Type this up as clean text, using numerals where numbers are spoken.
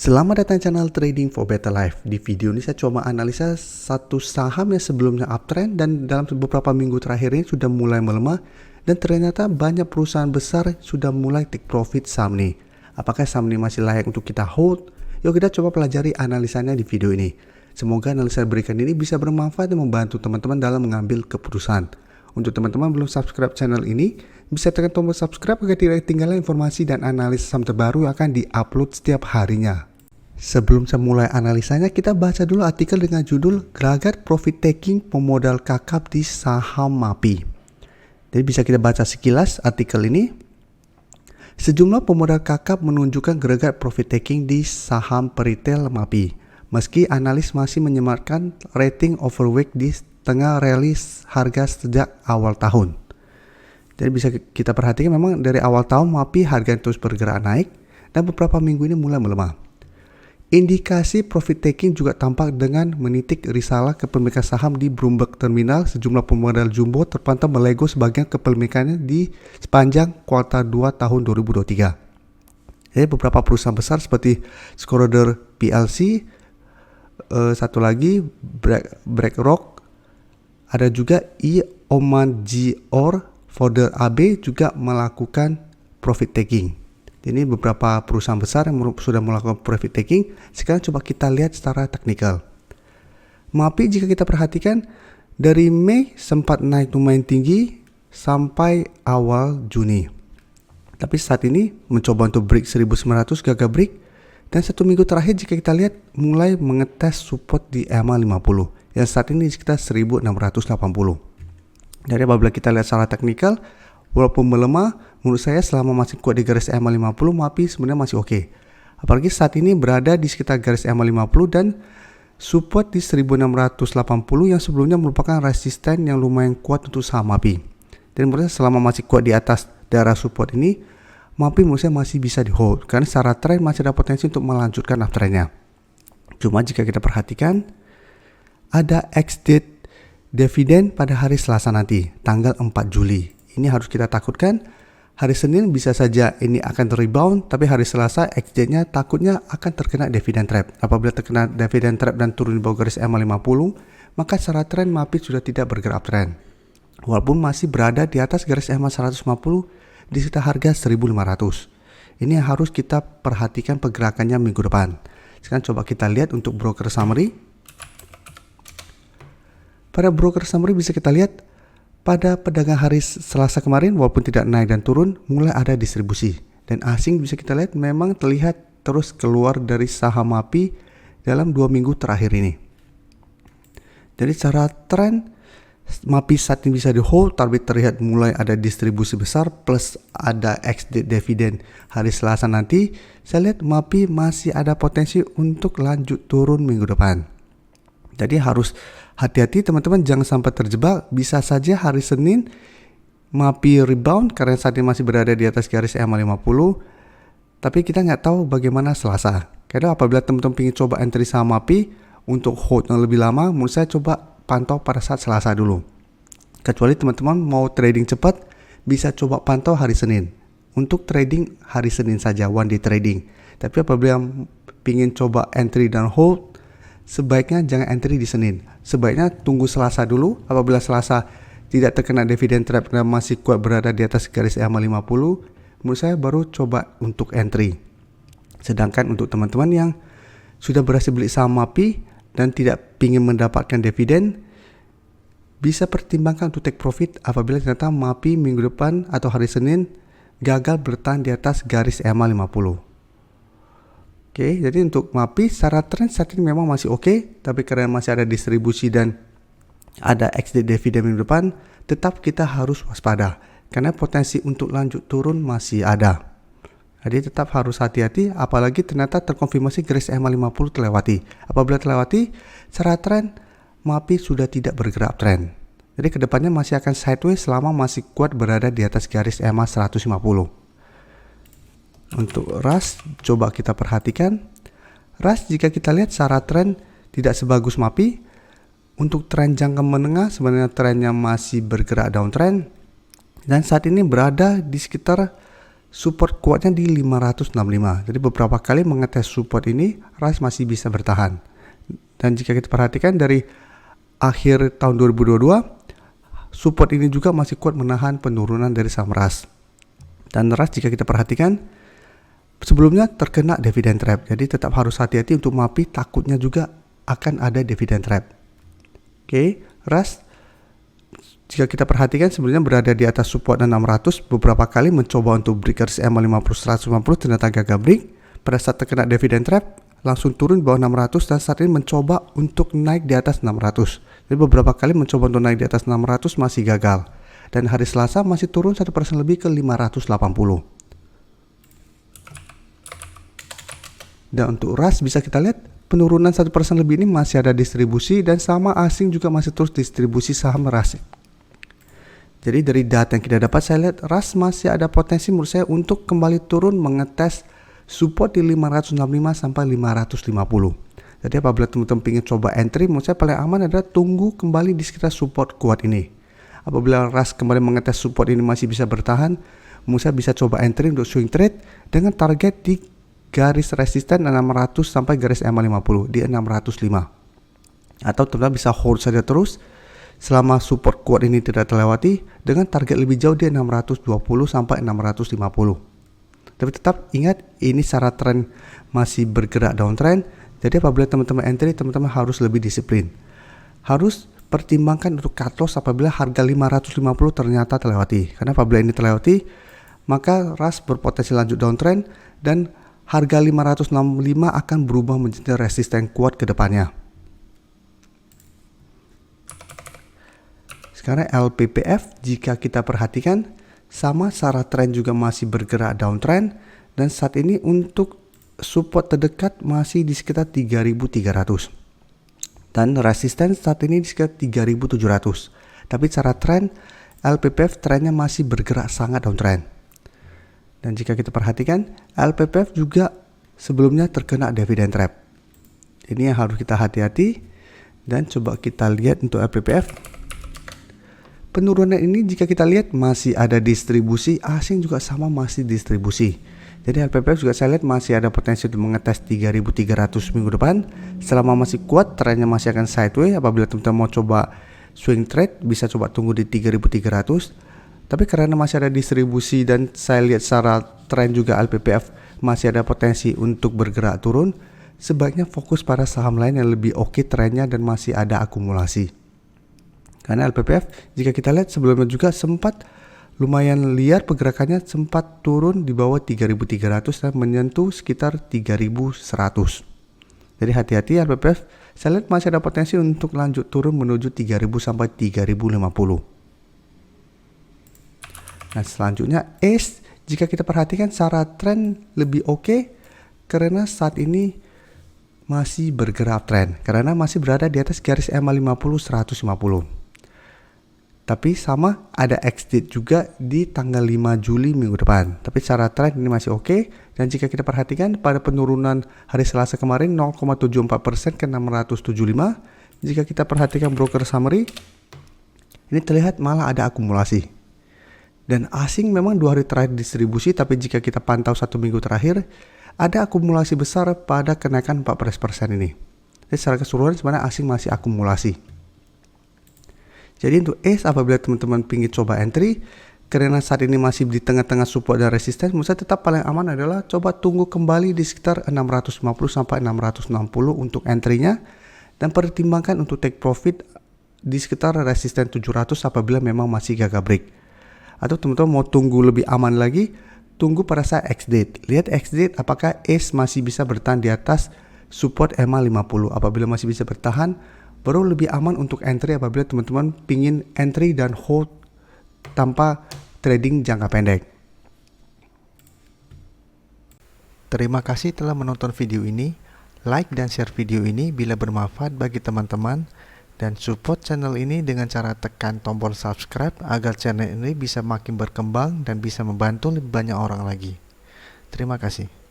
Selamat datang di channel Trading for Better Life. Di video ini saya coba analisa satu saham yang sebelumnya uptrend dan dalam beberapa minggu terakhir ini sudah mulai melemah dan ternyata banyak perusahaan besar sudah mulai take profit saham ini. Apakah saham ini masih layak untuk kita hold? Yuk kita coba pelajari analisanya di video ini. Semoga analisa berikan ini bisa bermanfaat dan membantu teman-teman dalam mengambil keputusan. Untuk teman-teman belum subscribe channel ini, bisa tekan tombol subscribe agar tidak ketinggalan informasi dan analisis saham terbaru yang akan diupload setiap harinya. Sebelum saya mulai analisanya, kita baca dulu artikel dengan judul Gelagat Profit Taking Pemodal Kakap di Saham MAPI. Jadi bisa kita baca sekilas artikel ini. Sejumlah pemodal kakap menunjukkan gelagat profit taking di saham peritel MAPI. Meski analis masih menyematkan rating overweight di tengah rally harga sejak awal tahun. Jadi bisa kita perhatikan memang dari awal tahun MAPI harga terus bergerak naik dan beberapa minggu ini mulai melemah. Indikasi profit taking juga tampak dengan menitik risalah kepemilikan saham di Bloomberg Terminal. Sejumlah pemodal jumbo terpantau melego sebagian kepemilikannya di sepanjang kuartal 2 tahun 2023. Jadi beberapa perusahaan besar seperti Schroder PLC, satu lagi BlackRock, ada juga Oman G.Or, Founder AB juga melakukan profit taking. Ini beberapa perusahaan besar yang sudah melakukan profit taking. Sekarang coba kita lihat secara teknikal. MAPI jika kita perhatikan dari Mei sempat naik lumayan tinggi sampai awal Juni. Tapi saat ini mencoba untuk break 1900, gagal break. Dan satu minggu terakhir jika kita lihat mulai mengetes support di EMA 50 yang saat ini sekitar 1680. Jadi apabila kita lihat secara teknikal, walaupun melemah, menurut saya selama masih kuat di garis EMA 50, MAPI sebenarnya masih oke. Apalagi saat ini berada di sekitar garis EMA 50 dan support di 1680 yang sebelumnya merupakan resisten yang lumayan kuat untuk saham MAPI. Dan menurut saya selama masih kuat di atas daerah support ini, MAPI menurut saya masih bisa di hold karena secara trend masih ada potensi untuk melanjutkan uptrendnya. Cuma jika kita perhatikan, ada ex-date dividen pada hari Selasa nanti, tanggal 4 Juli. Ini harus kita takutkan. Hari Senin bisa saja ini akan rebound, tapi hari Selasa ex-date-nya takutnya akan terkena dividend trap. Apabila terkena dividend trap dan turun di bawah garis EMA 50, maka secara tren MAPI sudah tidak bergerak uptrend. Walaupun masih berada di atas garis EMA 150 di sekitar harga 1500. Ini yang harus kita perhatikan pergerakannya minggu depan. Sekarang coba kita lihat untuk broker summary. Pada broker summary bisa kita lihat pada pedagang hari Selasa kemarin walaupun tidak naik dan turun mulai ada distribusi. Dan asing bisa kita lihat memang terlihat terus keluar dari saham MAPI dalam 2 minggu terakhir ini. Jadi secara tren MAPI saat ini bisa di hold, tapi terlihat mulai ada distribusi besar plus ada ex-date dividen hari Selasa nanti. Saya lihat MAPI masih ada potensi untuk lanjut turun minggu depan. Jadi harus hati-hati teman-teman, jangan sampai terjebak. Bisa saja hari Senin MAPI rebound karena saat ini masih berada di atas garis EMA 50. Tapi kita nggak tahu bagaimana Selasa. Karena apabila teman-teman ingin coba entry saham MAPI untuk hold yang lebih lama, menurut saya coba pantau pada saat Selasa dulu. Kecuali teman-teman mau trading cepat, bisa coba pantau hari Senin. Untuk trading hari Senin saja, one day trading. Tapi apabila ingin coba entry dan hold, sebaiknya jangan entry di Senin. Sebaiknya tunggu Selasa dulu. Apabila Selasa tidak terkena dividend trap dan masih kuat berada di atas garis EMA 50, menurut saya baru coba untuk entry. Sedangkan untuk teman-teman yang sudah berhasil beli saham MAPI dan tidak ingin mendapatkan dividen, bisa pertimbangkan untuk take profit apabila ternyata MAPI minggu depan atau hari Senin gagal bertahan di atas garis EMA 50. Oke, jadi untuk MAPI secara trend saat ini memang masih oke, tapi karena masih ada distribusi dan ada ex-date dividen minggu depan, tetap kita harus waspada karena potensi untuk lanjut turun masih ada. Jadi tetap harus hati-hati, apalagi ternyata terkonfirmasi garis EMA 50 terlewati. Apabila terlewati, secara tren MAPI sudah tidak bergerak tren. Jadi kedepannya masih akan sideways selama masih kuat berada di atas garis EMA 150. Untuk RAS, coba kita perhatikan. RAS jika kita lihat secara tren tidak sebagus MAPI. Untuk tren jangka menengah sebenarnya trennya masih bergerak downtrend. Dan saat ini berada di sekitar support kuatnya di 565. Jadi beberapa kali mengetes support ini, RAS masih bisa bertahan. Dan jika kita perhatikan dari akhir tahun 2022, support ini juga masih kuat menahan penurunan dari saham RAS. Dan RAS jika kita perhatikan sebelumnya terkena dividend trap. Jadi tetap harus hati-hati untuk MAPI, takutnya juga akan ada dividend trap. Oke, RAS jika kita perhatikan sebenarnya berada di atas support 600, beberapa kali mencoba untuk break garis EMA 50 150 ternyata gagal break. Pada saat terkena dividend trap langsung turun di bawah 600 dan saat ini mencoba untuk naik di atas 600. Jadi beberapa kali mencoba untuk naik di atas 600 masih gagal. Dan hari Selasa masih turun 1% lebih ke 580. Dan untuk RAS bisa kita lihat penurunan 1% lebih ini masih ada distribusi dan sama asing juga masih terus distribusi saham RAS. Jadi dari data yang kita dapat saya lihat RAS masih ada potensi menurut saya untuk kembali turun mengetes support di 565 sampai 550. Jadi apabila teman-teman ingin coba entry, menurut saya paling aman adalah tunggu kembali di sekitar support kuat ini. Apabila RAS kembali mengetes support ini masih bisa bertahan, menurut saya bisa coba entry untuk swing trade dengan target di garis resisten 600 sampai garis EMA 50 di 605. Atau teman-teman bisa hold saja terus selama support kuat ini tidak terlewati dengan target lebih jauh di 620 sampai 650. Tapi tetap ingat ini secara tren masih bergerak downtrend. Jadi apabila teman-teman entry, teman-teman harus lebih disiplin. Harus pertimbangkan untuk cut loss apabila harga 550 ternyata terlewati. Karena apabila ini terlewati, maka RAS berpotensi lanjut downtrend dan harga 565 akan berubah menjadi resisten kuat ke depannya. Sekarang LPPF jika kita perhatikan sama secara tren juga masih bergerak downtrend dan saat ini untuk support terdekat masih di sekitar 3.300 dan resisten saat ini di sekitar 3.700. Tapi secara tren LPPF trennya masih bergerak sangat downtrend. Dan jika kita perhatikan LPPF juga sebelumnya terkena dividend trap. Ini yang harus kita hati-hati dan coba kita lihat untuk LPPF. Penurunan ini jika kita lihat masih ada distribusi, asing juga sama masih distribusi. Jadi LPPF juga saya lihat masih ada potensi untuk mengetes 3.300 minggu depan. Selama masih kuat, trennya masih akan sideways. Apabila teman-teman mau coba swing trade, bisa coba tunggu di 3.300. Tapi karena masih ada distribusi dan saya lihat secara tren juga LPPF masih ada potensi untuk bergerak turun, sebaiknya fokus pada saham lain yang lebih oke trennya dan masih ada akumulasi. Karena LPPF jika kita lihat sebelumnya juga sempat lumayan liar pergerakannya, sempat turun di bawah 3.300 dan menyentuh sekitar 3.100. Jadi hati-hati LPPF, saya lihat masih ada potensi untuk lanjut turun menuju 3.000 sampai 3.050. Nah selanjutnya ACE jika kita perhatikan secara tren lebih oke karena saat ini masih bergerak tren karena masih berada di atas garis EMA 50 150. Tapi sama ada exit juga di tanggal 5 Juli minggu depan. Tapi secara tren ini masih oke. Dan jika kita perhatikan pada penurunan hari Selasa kemarin 0,74% ke 675. Jika kita perhatikan broker summary, ini terlihat malah ada akumulasi. Dan asing memang 2 hari terakhir distribusi, tapi jika kita pantau 1 minggu terakhir, ada akumulasi besar pada kenaikan 14% ini. Jadi secara keseluruhan sebenarnya asing masih akumulasi. Jadi untuk ACE apabila teman-teman ingin coba entry, karena saat ini masih di tengah-tengah support dan resisten, menurut saya tetap paling aman adalah coba tunggu kembali di sekitar 650 sampai 660 untuk entry-nya dan pertimbangkan untuk take profit di sekitar resisten 700 apabila memang masih gagal break. Atau teman-teman mau tunggu lebih aman lagi, tunggu pada saat X-date. Lihat X-date apakah ACE masih bisa bertahan di atas support EMA 50. Apabila masih bisa bertahan, baru lebih aman untuk entry apabila teman-teman pingin entry dan hold tanpa trading jangka pendek. Terima kasih telah menonton video ini. Like dan share video ini bila bermanfaat bagi teman-teman dan support channel ini dengan cara tekan tombol subscribe agar channel ini bisa makin berkembang dan bisa membantu lebih banyak orang lagi. Terima kasih.